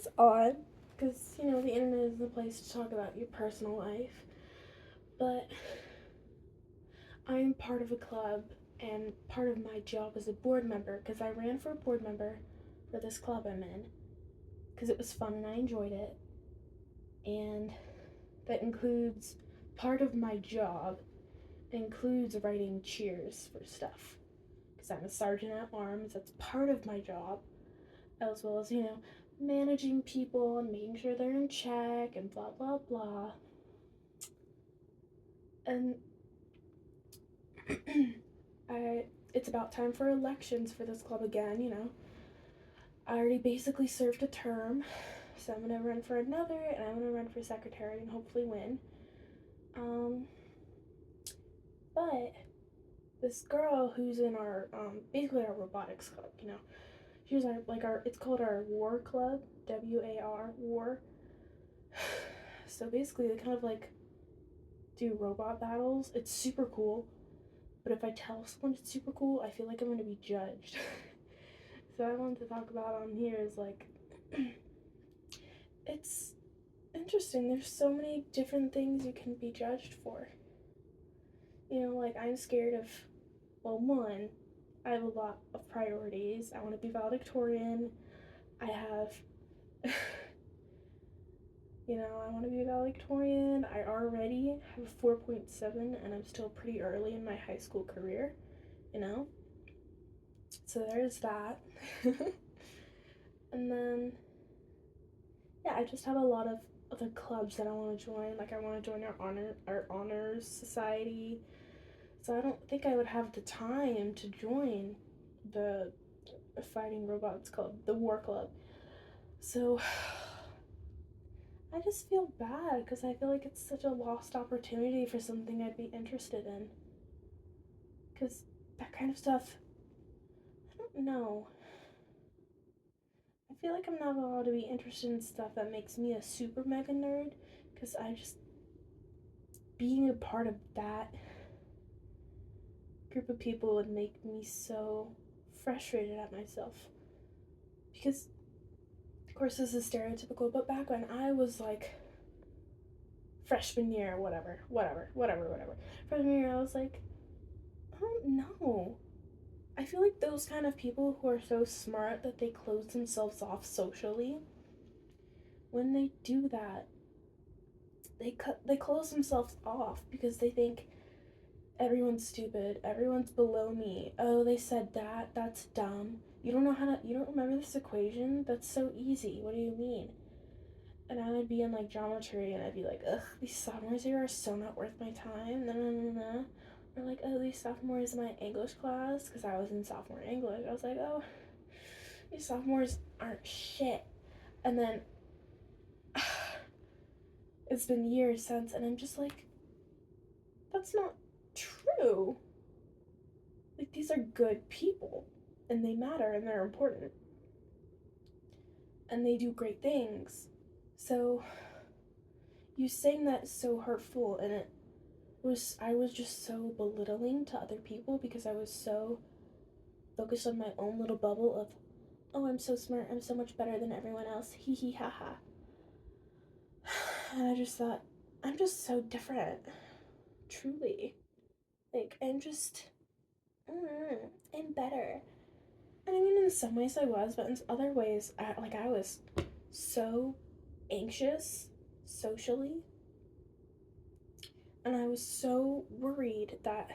It's odd because, the internet is the place to talk about your personal life, but I'm part of a club and part of my job as a board member because I ran for a board member for this club I'm in because it was fun and I enjoyed it. And that includes part of my job includes writing cheers for stuff because I'm a sergeant at arms. That's part of my job, as well as, managing people and making sure they're in check and blah, blah, blah. And it's about time for elections for this club again. I already basically served a term, so I'm gonna run for another, and I'm gonna run for secretary and hopefully win. But this girl who's in our basically our robotics club, she's it's called our war club, WAR. So basically they kind of do robot battles. It's super cool, but if I tell someone it's super cool, I feel like I'm gonna be judged. So I wanted to talk about on here is it's interesting. There's so many different things you can be judged for. I'm scared of, well, one, I have a lot of priorities. I want to be valedictorian. I have, I want to be valedictorian. I already have a 4.7 and I'm still pretty early in my high school career, you know? So there's that. And then, yeah, I just have a lot of other clubs that I want to join. I want to join our honors society. So I don't think I would have the time to join the fighting robots club, the war club. So I just feel bad because I feel like it's such a lost opportunity for something I'd be interested in. Because that kind of stuff, I don't know. I feel like I'm not allowed to be interested in stuff that makes me a super mega nerd because being a part of that group of people would make me so frustrated at myself. Because, of course, this is stereotypical, but back when I was freshman year, whatever. Freshman year, I was like, I don't know. I feel like those kind of people who are so smart that they close themselves off socially, when they do that, they close themselves off because they think everyone's stupid, everyone's below me. Oh, they said that, that's dumb. You don't remember this equation? That's so easy. What do you mean? And I would be in geometry and I'd be like, ugh, these sophomores here are so not worth my time. No. Or oh, these sophomores in my English class, because I was in sophomore English. I was like, oh, these sophomores aren't shit. And then it's been years since, and I'm just like, that's not true. These are good people, and they matter, and they're important, and they do great things. So you saying that is so hurtful, and I was just so belittling to other people because I was so focused on my own little bubble of, oh, I'm so smart, I'm so much better than everyone else, hee hee ha ha. And I just thought, I'm just so different, truly. I'm just, I'm better. And I mean, in some ways I was, but in other ways, I was so anxious socially, and I was so worried that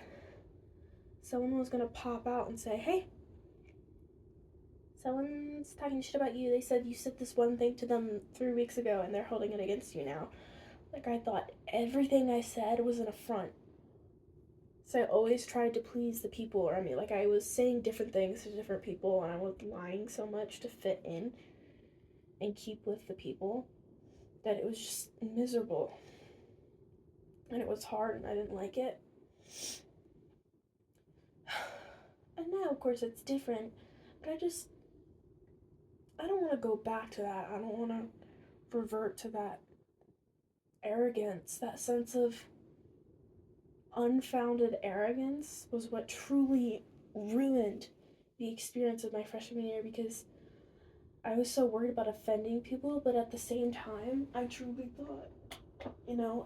someone was gonna pop out and say, hey, someone's talking shit about you. They said you said this one thing to them 3 weeks ago and they're holding it against you now. I thought everything I said was an affront. So I always tried to please the people around me. I was saying different things to different people and I was lying so much to fit in and keep with the people that it was just miserable. And it was hard and I didn't like it. And now, of course, it's different. But I don't want to go back to that. I don't want to revert to that arrogance, that sense of unfounded arrogance was what truly ruined the experience of my freshman year because I was so worried about offending people, but at the same time, I truly thought,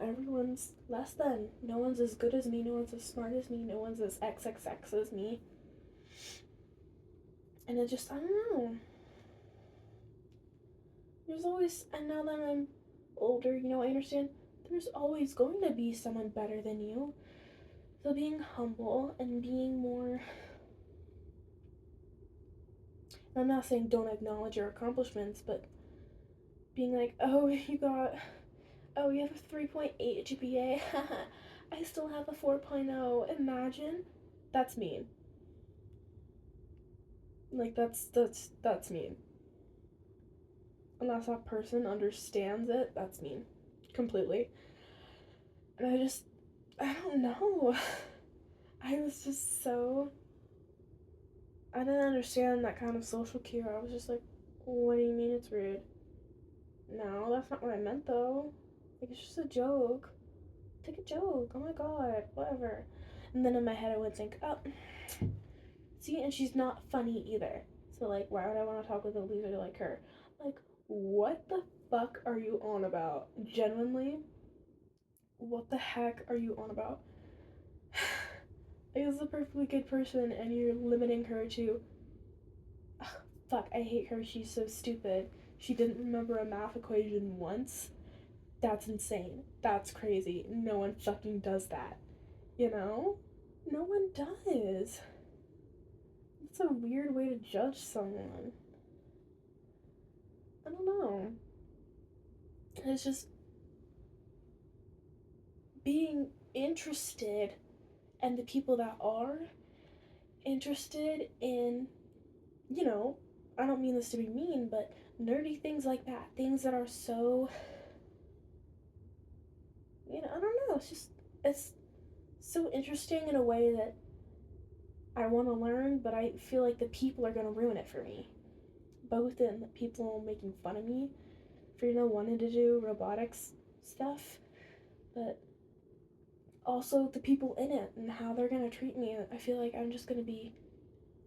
everyone's less than. No one's as good as me, no one's as smart as me, no one's as XXX as me. And it just, I don't know. There's always, and now that I'm older, I understand there's always going to be someone better than you. So being humble and being more, I'm not saying don't acknowledge your accomplishments, but being like, you have a 3.8 GPA. I still have a 4.0. Imagine. That's mean. Like, that's mean. Unless that person understands it, that's mean. Completely. And I don't know. I was just so, I didn't understand that kind of social cue. I was just like, what do you mean it's rude? No, that's not what I meant though. Like, it's just a joke. Take a joke. Oh my god, whatever. And then in my head I would think, oh, see, and she's not funny either. So like, why would I want to talk with a loser like her? Like, what the fuck are you on about? Genuinely, what the heck are you on about? Like, this is a perfectly good person, and you're limiting her to, ugh, fuck, I hate her. She's so stupid. She didn't remember a math equation once. That's insane. That's crazy. No one fucking does that. You know? No one does. It's a weird way to judge someone. I don't know. It's just being interested, and the people that are interested in, you know, I don't mean this to be mean, but nerdy things like that. Things that are so, I don't know. It's so interesting in a way that I want to learn, but I feel like the people are going to ruin it for me. Both in the people making fun of me for, wanting to do robotics stuff, but also the people in it and how they're going to treat me. I feel like I'm just going to be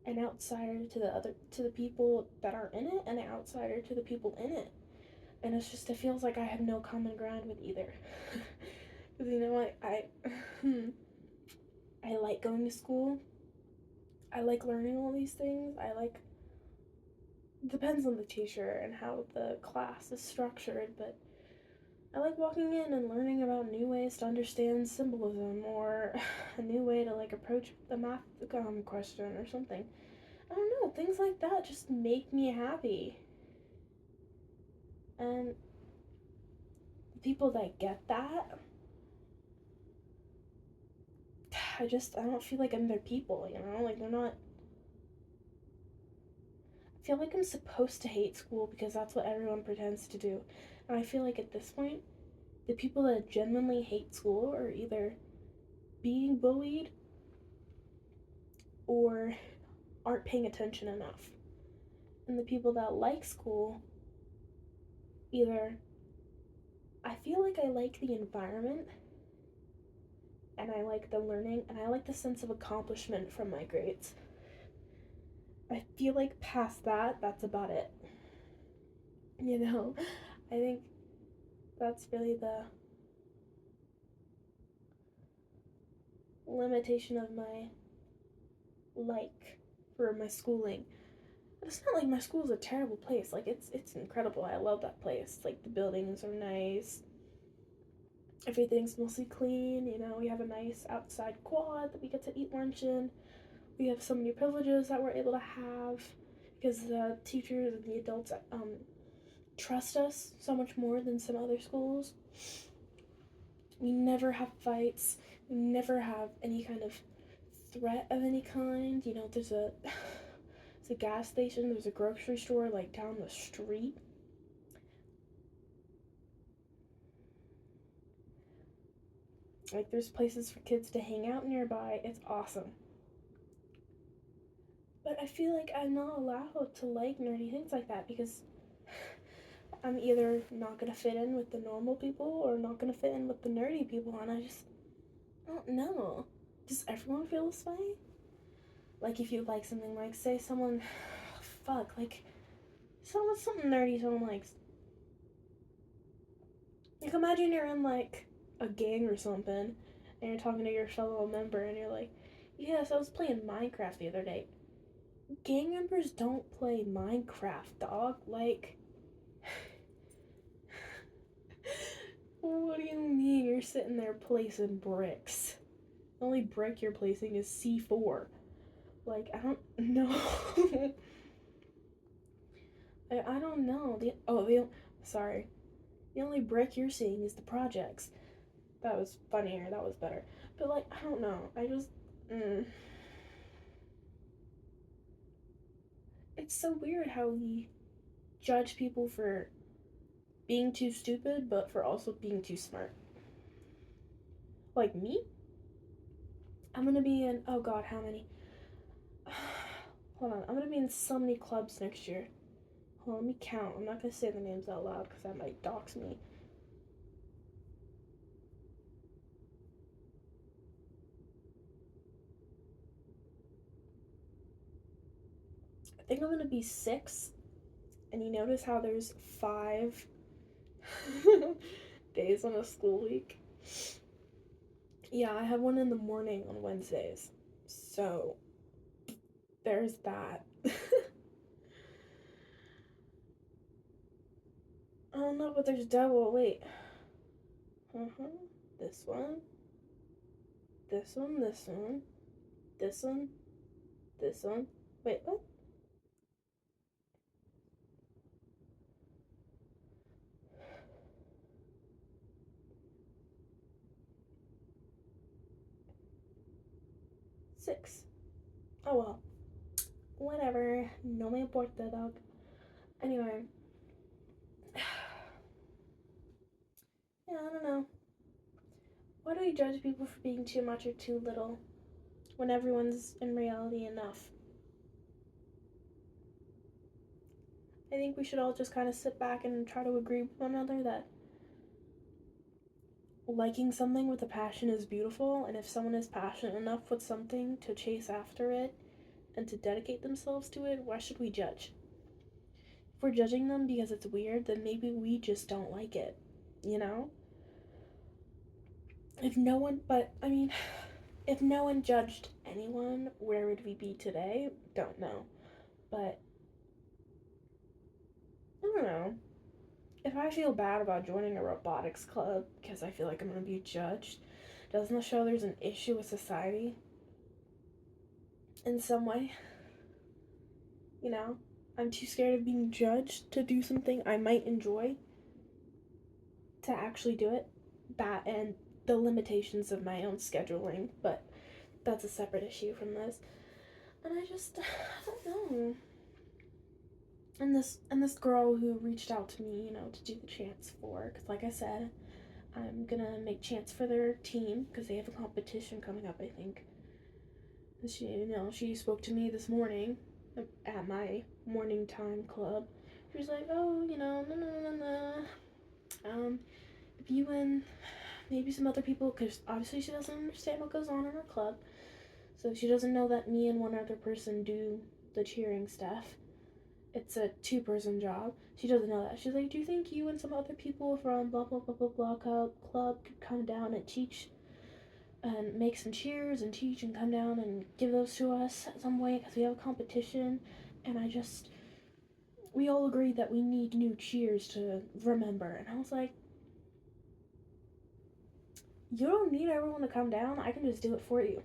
an outsider to the people that are in it, and an outsider to the people in it. And it's just, it feels like I have no common ground with either. Because I like going to school. I like learning all these things. It depends on the teacher and how the class is structured, but I like walking in and learning about new ways to understand symbolism, or a new way to like approach the math question or something. I don't know, things like that just make me happy. And people that get that, I don't feel like I'm their people, Like, they're not. I feel like I'm supposed to hate school because that's what everyone pretends to do. And I feel like at this point, the people that genuinely hate school are either being bullied or aren't paying attention enough. And the people that like school, either, I feel like I like the environment, and I like the learning, and I like the sense of accomplishment from my grades. I feel like past that, that's about it. I think that's really the limitation of my like for my schooling. It's not like my school's a terrible place. Like, it's incredible. I love that place. Like, the buildings are nice. Everything's mostly clean. We have a nice outside quad that we get to eat lunch in. We have so many privileges that we're able to have because the teachers and the adults trust us so much more than some other schools. We never have fights. We never have any kind of threat of any kind. There's a gas station, there's a grocery store like down the street. Like, there's places for kids to hang out nearby. It's awesome. But I feel like I'm not allowed to like nerdy things like that because I'm either not gonna fit in with the normal people or not gonna fit in with the nerdy people, and I don't know. Does everyone feel this way? Like, if you like something, like, say someone, fuck, like, something nerdy someone likes. Like, imagine you're in, like, a gang or something, and you're talking to your fellow member, and you're like, yes, I was playing Minecraft the other day. Gang members don't play Minecraft, dog. Like, what do you mean you're sitting there placing bricks? The only brick you're placing is C4. Like, I don't know. I don't know. Sorry. The only brick you're seeing is the projects. That was funnier. That was better. But, like, I don't know. I just. It's so weird how we judge people for being too stupid, but for also being too smart. Like me? I'm gonna be in. Oh god, how many? Hold on. I'm gonna be in so many clubs next year. Hold on, let me count. I'm not gonna say the names out loud because that might dox me. I think I'm gonna be 6. And you notice how there's 5 days on a school week? Yeah, I have one in the morning on Wednesdays. So, there's that. I don't know, but there's double. Wait. This one. This one. This one. This one. This one. Wait, what? Six. Oh well. Whatever. No me importa, dog. Anyway. Yeah, I don't know. Why do we judge people for being too much or too little when everyone's in reality enough? I think we should all just kind of sit back and try to agree with one another that liking something with a passion is beautiful, and if someone is passionate enough with something to chase after it and to dedicate themselves to it, why should we judge? If we're judging them because it's weird, then maybe we just don't like it, you know? If no one, but I mean, if no one judged anyone, where would we be today? Don't know. But I don't know. If I feel bad about joining a robotics club because I feel like I'm going to be judged, doesn't that show there's an issue with society in some way? You know? I'm too scared of being judged to do something I might enjoy to actually do it. That and the limitations of my own scheduling, but that's a separate issue from this. And I don't know. And this girl who reached out to me, to do the chants for, because like I said, I'm gonna make chants for their team because they have a competition coming up, I think. And she spoke to me this morning at my morning time club. She was like, oh, if you and maybe some other people, because obviously she doesn't understand what goes on in her club, so she doesn't know that me and one other person do the cheering stuff. It's a 2-person job. She doesn't know that. She's like, do you think you and some other people from blah blah blah blah blah club could come down and teach and make some cheers and teach and come down and give those to us at some way because we have a competition? And we all agreed that we need new cheers to remember. And I was like, you don't need everyone to come down. I can just do it for you.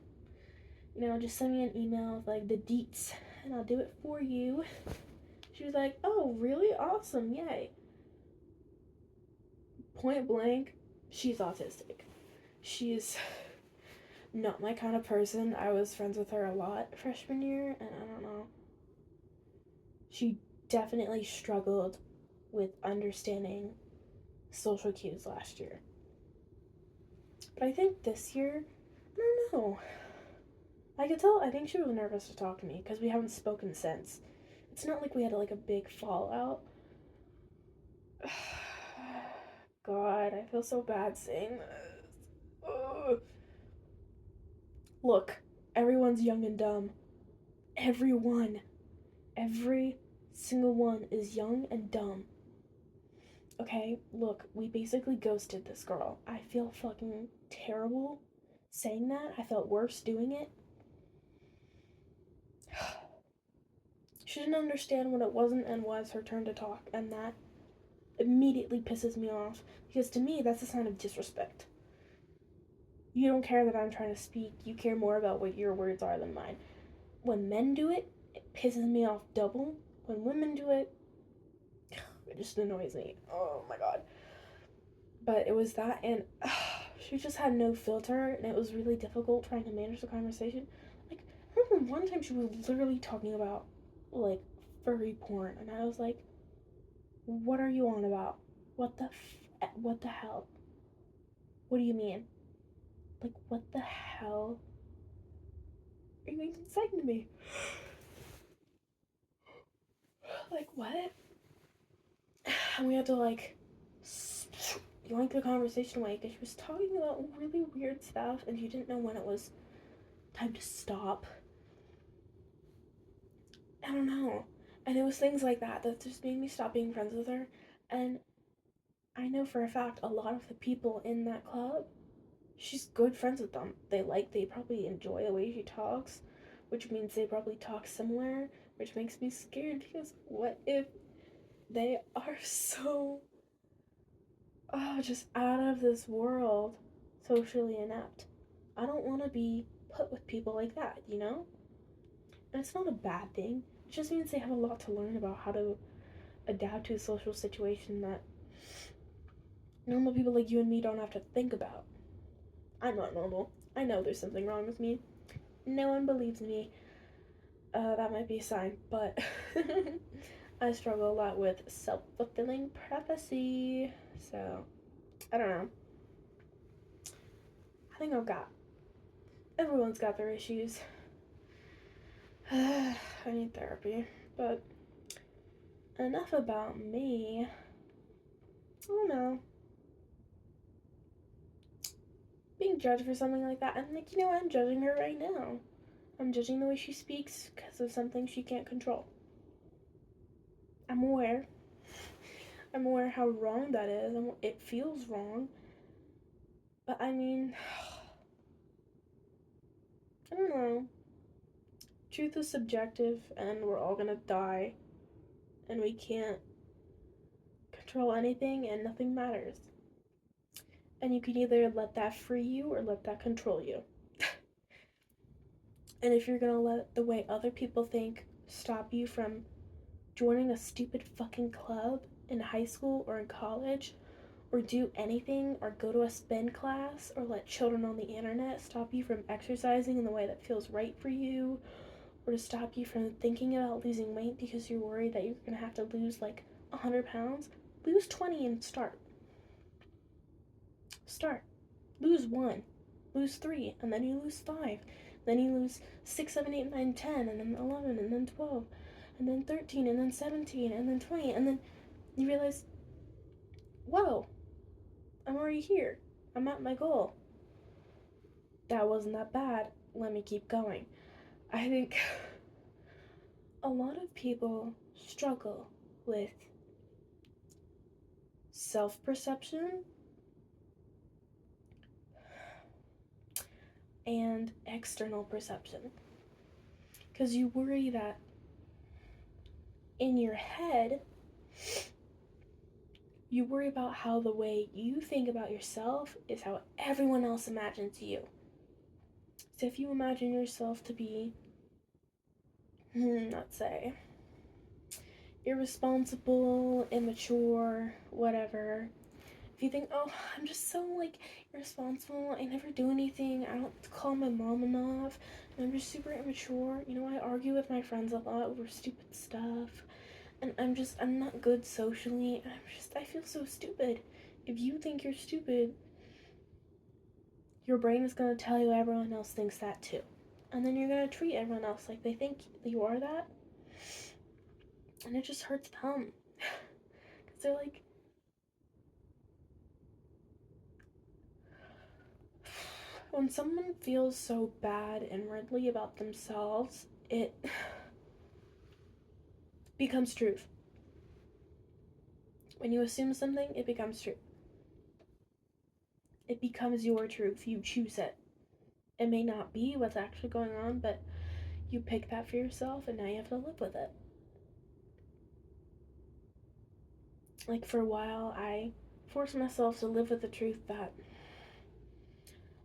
Just send me an email with like the deets and I'll do it for you. She was like, oh, really? Awesome. Yay. Point blank, she's autistic. She's not my kind of person. I was friends with her a lot freshman year, and I don't know. She definitely struggled with understanding social cues last year. But I think this year, I don't know. I could tell, I think she was nervous to talk to me because we haven't spoken since. It's not like we had like a big fallout. God, I feel so bad saying this. Ugh. Look, everyone's young and dumb. Everyone. Every single one is young and dumb. Okay, look, we basically ghosted this girl. I feel fucking terrible saying that. I felt worse doing it. She didn't understand when it wasn't and was her turn to talk, and that immediately pisses me off because to me that's a sign of disrespect. You don't care that I'm trying to speak, you care more about what your words are than mine. When men do it, it pisses me off double. When women do it, it just annoys me. Oh my god. But it was that, and she just had no filter, and it was really difficult trying to manage the conversation. Like, I remember one time she was literally talking about, like, furry porn, and I was like, what are you on about? What the hell? What do you mean? Like, what the hell are you even saying to me? Like, what? And we had to, like, yoink the conversation away because she was talking about really weird stuff and she didn't know when it was time to stop. I don't know. And it was things like that that just made me stop being friends with her. And I know for a fact a lot of the people in that club, she's good friends with them. They probably enjoy the way she talks, which means they probably talk similar, which makes me scared because what if they are so, just out of this world, socially inept? I don't want to be put with people like that, you know? And it's not a bad thing. It just means they have a lot to learn about how to adapt to a social situation that normal people like you and me don't have to think about. I'm not normal. I know there's something wrong with me. No one believes me. That might be a sign, but I struggle a lot with self-fulfilling prophecy. So, I don't know. I think everyone's got their issues. I need therapy, but enough about me. I don't know. Being judged for something like that, and like, I'm judging her right now. I'm judging the way she speaks because of something she can't control. I'm aware. I'm aware how wrong that is, and it feels wrong. But I mean, I don't know. Truth is subjective, and we're all gonna die, and we can't control anything, and nothing matters. And you can either let that free you or let that control you. And if you're gonna let the way other people think stop you from joining a stupid fucking club in high school or in college, or do anything, or go to a spin class, or let children on the internet stop you from exercising in the way that feels right for you, or to stop you from thinking about losing weight because you're worried that you're gonna have to lose like 100 pounds, lose 20 and start. Start. Lose 1, lose 3, and then you lose 5. Then you lose 6, 7, 8, 9, 10, and then 11, and then 12, and then 13, and then 17, and then 20, and then you realize, whoa, I'm already here. I'm at my goal. That wasn't that bad. Let me keep going. I think a lot of people struggle with self-perception and external perception. Because you worry that in your head, you worry about how the way you think about yourself is how everyone else imagines you. So if you imagine yourself to be, let's say, irresponsible, immature, whatever, if you think, oh, I'm just so, like, irresponsible, I never do anything, I don't call my mom enough, and I'm just super immature, I argue with my friends a lot over stupid stuff, and I'm not good socially, and I feel so stupid. If you think you're stupid, your brain is going to tell you everyone else thinks that too. And then you're going to treat everyone else like they think you are that. And it just hurts them. Because they're like, when someone feels so bad inwardly about themselves, it becomes truth. When you assume something, it becomes truth. It becomes your truth. You choose it. It may not be what's actually going on, but you pick that for yourself, and now you have to live with it. Like, for a while, I forced myself to live with the truth that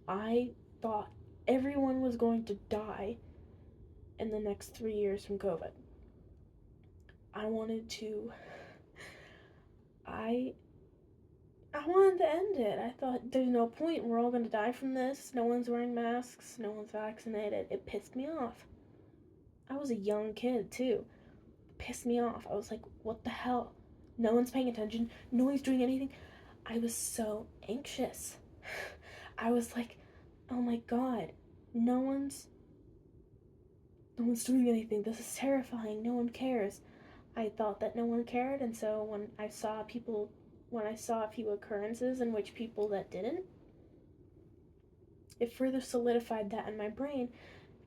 I thought everyone was going to die in the next 3 years from COVID. I wanted to. I wanted to end it. I thought there's no point. We're all gonna die from this. No one's wearing masks. No one's vaccinated. It pissed me off. I was a young kid too. It pissed me off. I was like, what the hell? No one's paying attention. No one's doing anything. I was so anxious. I was like, oh my god, no one's doing anything. This is terrifying. No one cares. I thought that no one cared, and so when I saw a few occurrences in which people that didn't, it further solidified that in my brain,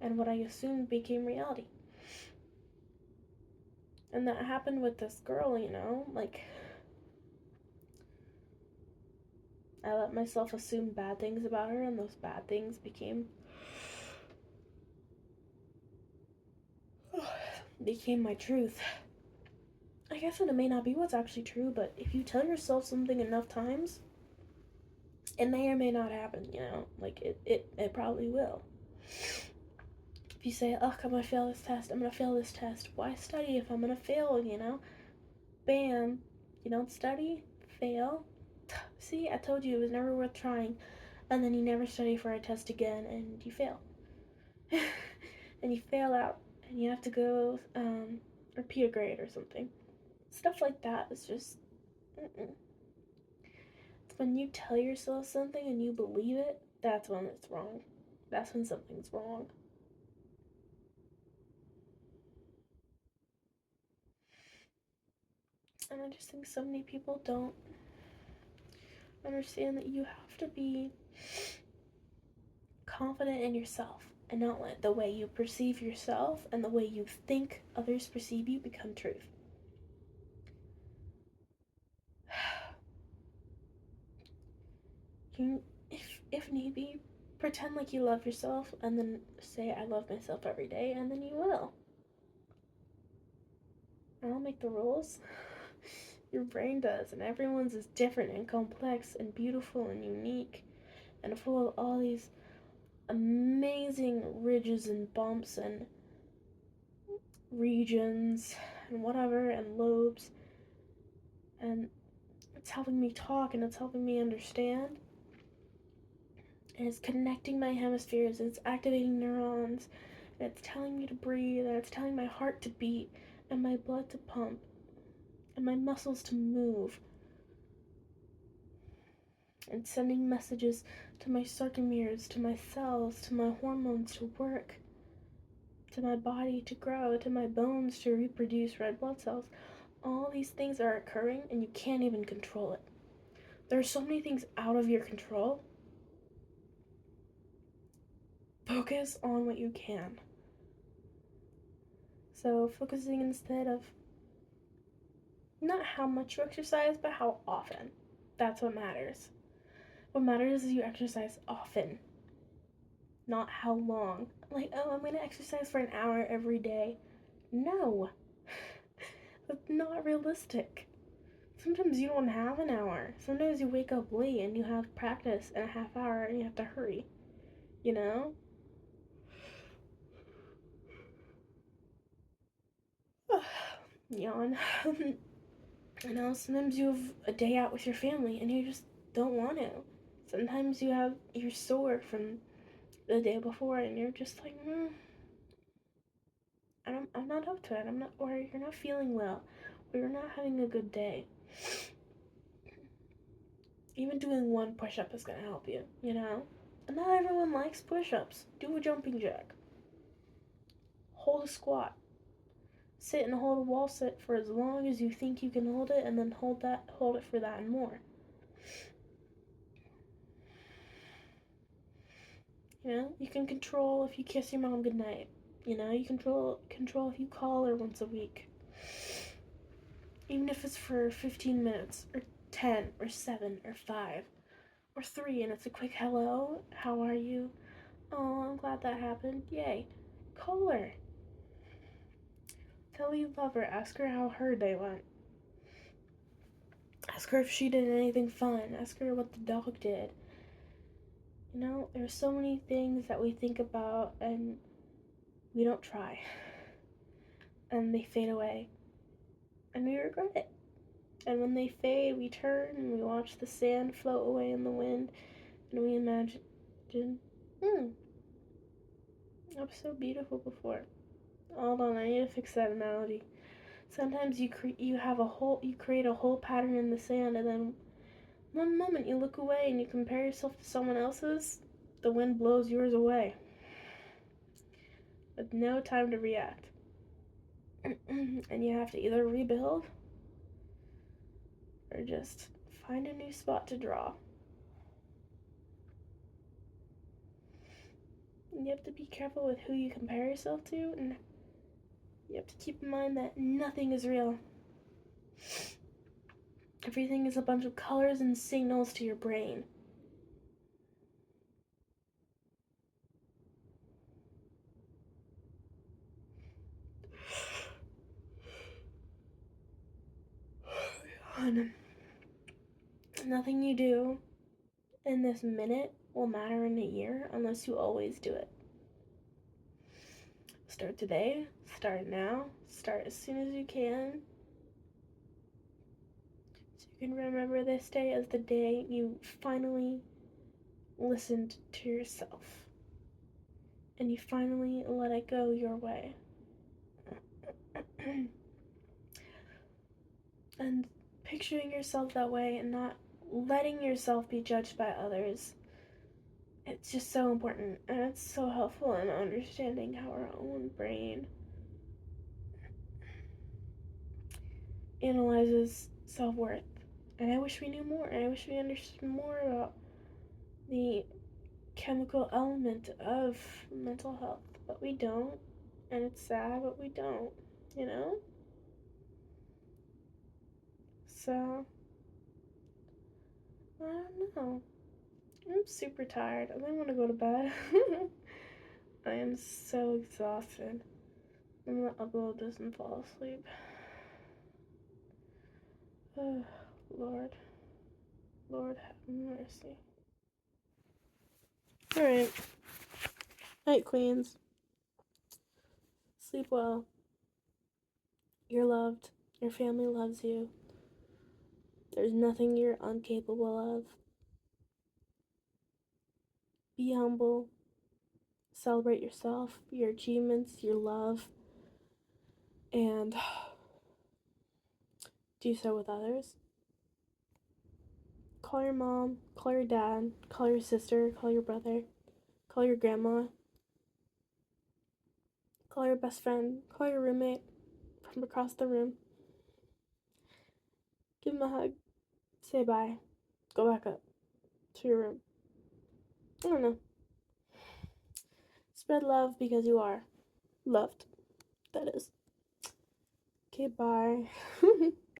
and what I assumed became reality. And that happened with this girl, like, I let myself assume bad things about her, and those bad things became my truth. I guess it may not be what's actually true, but if you tell yourself something enough times, it may or may not happen, like it probably will. If you say, ugh, I'm gonna fail this test, why study if I'm gonna fail, Bam, you don't study, fail. See, I told you it was never worth trying, and then you never study for a test again, and you fail. And you fail out, and you have to go repeat a grade or something. Stuff like that is just, mm-mm. It's when you tell yourself something and you believe it, that's when it's wrong. That's when something's wrong. And I just think so many people don't understand that you have to be confident in yourself and not let the way you perceive yourself and the way you think others perceive you become truth. You, if need be, pretend like you love yourself and then say, I love myself every day, and then you will. I don't make the rules. Your brain does, and everyone's is different and complex and beautiful and unique and full of all these amazing ridges and bumps and regions and whatever and lobes, and it's helping me talk and it's helping me understand, and it's connecting my hemispheres and it's activating neurons and it's telling me to breathe and it's telling my heart to beat and my blood to pump and my muscles to move and sending messages to my sarcomeres, to my cells, to my hormones to work, to my body to grow, to my bones to reproduce red blood cells. All these things are occurring and you can't even control it. There are so many things out of your control. Focus on what you can. So focusing instead of not how much you exercise, but how often. That's what matters. What matters is you exercise often, not how long. Like, oh, I'm gonna exercise for an hour every day. No. That's not realistic. Sometimes you don't have an hour. Sometimes you wake up late and you have practice in a half hour and you have to hurry. You know? Yawn. Sometimes you have a day out with your family and you just don't want to. Sometimes you're sore from the day before and you're just like, I'm not up to it. Or you're not feeling well, or you're not having a good day. Even doing one push-up is gonna help you, And not everyone likes push-ups. Do a jumping jack. Hold a squat. Sit and hold a wall sit for as long as you think you can hold it, and then hold it for that and more. You can control if you kiss your mom goodnight. You control if you call her once a week. Even if it's for 15 minutes, or 10, or 7, or 5, or 3, and it's a quick hello, how are you? Oh, I'm glad that happened. Yay. Call her. Tell her you love her. Ask her how her day went. Ask her if she did anything fun. Ask her what the dog did. You know, there's so many things that we think about and we don't try. And they fade away. And we regret it. And when they fade, we turn and we watch the sand float away in the wind. And we imagine, that was so beautiful before. Hold on, I need to fix that analogy. Sometimes you create a whole pattern in the sand, and then one moment you look away and you compare yourself to someone else's, the wind blows yours away. With no time to react. And you have to either rebuild or just find a new spot to draw. And you have to be careful with who you compare yourself to, and you have to keep in mind that nothing is real. Everything is a bunch of colors and signals to your brain. And nothing you do in this minute will matter in a year unless you always do it. Start today, start now, start as soon as you can. So you can remember this day as the day you finally listened to yourself. And you finally let it go your way. And picturing yourself that way and not letting yourself be judged by others, it's just so important, and it's so helpful in understanding how our own brain analyzes self-worth. And I wish we knew more, and I wish we understood more about the chemical element of mental health, but we don't, and it's sad, but we don't, you know? So, I don't know. I'm super tired. I want to go to bed. I am so exhausted. I'm gonna upload this and fall asleep. Oh, Lord. Lord have mercy. Alright. Night, queens. Sleep well. You're loved. Your family loves you. There's nothing you're incapable of. Be humble. Celebrate yourself, your achievements, your love, and do so with others. Call your mom, call your dad, call your sister, call your brother, call your grandma, call your best friend, call your roommate from across the room. Give him a hug. Say bye. Go back up to your room. I don't know. Spread love because you are loved. That is. Okay, bye.